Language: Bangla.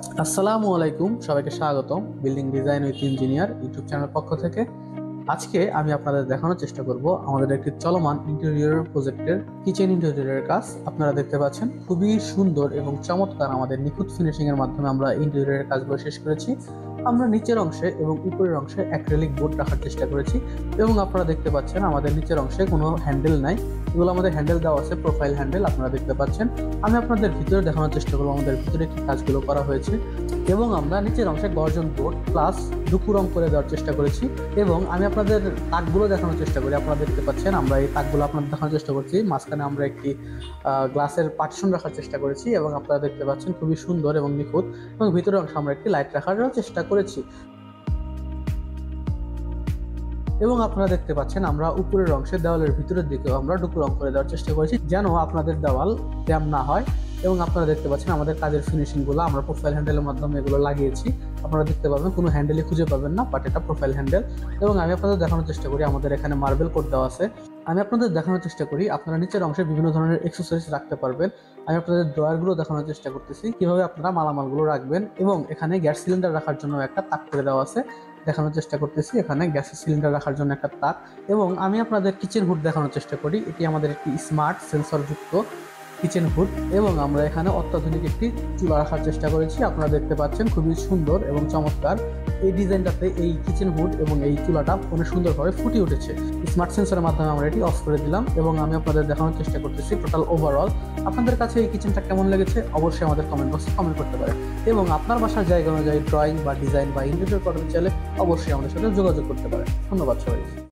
আসসালামু আলাইকুম, সবাইকে স্বাগতম building design with engineer YouTube চ্যানেলের পক্ষ থেকে। আজকে আমি আপনাদের দেখানোর চেষ্টা করব আমাদের একটি চলমান ইন্টেরিয়র প্রজেক্টের কিচেন ইন্টেরিয়রের কাজ। আপনারা দেখতে পাচ্ছেন খুবই সুন্দর এবং চমৎকার আমাদের নিখুঁত ফিনিশিং এর মাধ্যমে আমরা ইন্টেরিয়রের কাজগুলো শেষ করেছি। আমরা নিচের অংশে এবং উপরের অংশে অ্যাক্রিলিক বোর্ড রাখার চেষ্টা করেছি এবং আপনারা দেখতে পাচ্ছেন আমাদের নিচের অংশে কোনো হ্যান্ডেল নাই। এগুলো আমাদের হ্যান্ডেল দেওয়া আছে, প্রোফাইল হ্যান্ডেল আপনারা দেখতে পাচ্ছেন। আমি আপনাদের ভিতরে দেখানোর চেষ্টা করবো আমাদের ভিতরে কি কাজগুলো করা হয়েছে এবং আমরা নিচের অংশে গর্জন বোর্ড প্লাস ডুকু রং করে দেওয়ার চেষ্টা করেছি এবং আমি আপনাদের তাকগুলো দেখানোর চেষ্টা করি। আপনারা দেখতে পাচ্ছেন আমরা এই তাকগুলো আপনাদের দেখানোর চেষ্টা করছি। মাঝখানে আমরা একটি গ্লাসের পার্টিশন রাখার চেষ্টা করেছি এবং আপনারা দেখতে পাচ্ছেন খুবই সুন্দর এবং নিখুঁত, এবং ভিতরের অংশে আমরা একটি লাইট রাখারও চেষ্টা করেছি। এবং আপনারা দেখতে পাচ্ছেন আমরা উপরের অংশে দেওয়ালের ভিতরের দিকেও আমরা ডুকু রং করে দেওয়ার চেষ্টা করেছি যেন আপনাদের দেওয়াল ড্যাম না হয়। এবং আপনারা দেখতে পাচ্ছেন আমাদের কাজের ফিনিশিংগুলো আমরা প্রোফাইল হ্যান্ডেলের মাধ্যমে এগুলো লাগিয়েছি। আপনারা দেখতে পাবেন কোনো হ্যান্ডেলই খুঁজে পাবেন না, বাট এটা প্রোফাইল হ্যান্ডেল। এবং আমি আপনাদের দেখানোর চেষ্টা করি আমাদের এখানে মার্বেল কোট দেওয়া আছে। আমি আপনাদের দেখানোর চেষ্টা করি আপনারা নিচের অংশে বিভিন্ন ধরনের এক্সেসরিজ রাখতে পারবেন। আমি আপনাদের ড্রয়ারগুলো দেখানোর চেষ্টা করতেছি কিভাবে আপনারা মালামালগুলো রাখবেন, এবং এখানে গ্যাস সিলিন্ডার রাখার জন্য একটা তাক করে দেওয়া আছে, দেখানোর চেষ্টা করতেছি। এখানে গ্যাসের সিলিন্ডার রাখার জন্য একটা তাক, এবং আমি আপনাদের কিচেন হুড দেখানোর চেষ্টা করি। এটি আমাদের একটি স্মার্ট সেন্সর যুক্ত কিচেন হুড, এবং আমরা এখানে অত্যাধুনিক একটি চুলা রাখার চেষ্টা করেছি। আপনারা দেখতে পাচ্ছেন খুবই সুন্দর এবং চমৎকার এই ডিজাইনটাতে এই কিচেন হুড এবং এই চুলাটা অনেক সুন্দরভাবে ফুটে উঠেছে। স্মার্ট সেন্সরের মাধ্যমে আমরা এটি অফ করে দিলাম এবং আমি আপনাদের দেখানোর চেষ্টা করতেছি টোটাল ওভারঅল। আপনাদের কাছে এই কিচেনটা কেমন লেগেছে অবশ্যই আমাদের কমেন্ট বক্সে কমেন্ট করতে পারেন, এবং আপনার বাসার জায়গা অনুযায়ী ড্রয়িং বা ডিজাইন বা ইন্টেরিয়র করতে চাইলে অবশ্যই আমাদের সাথে যোগাযোগ করতে পারেন। ধন্যবাদ সবাই।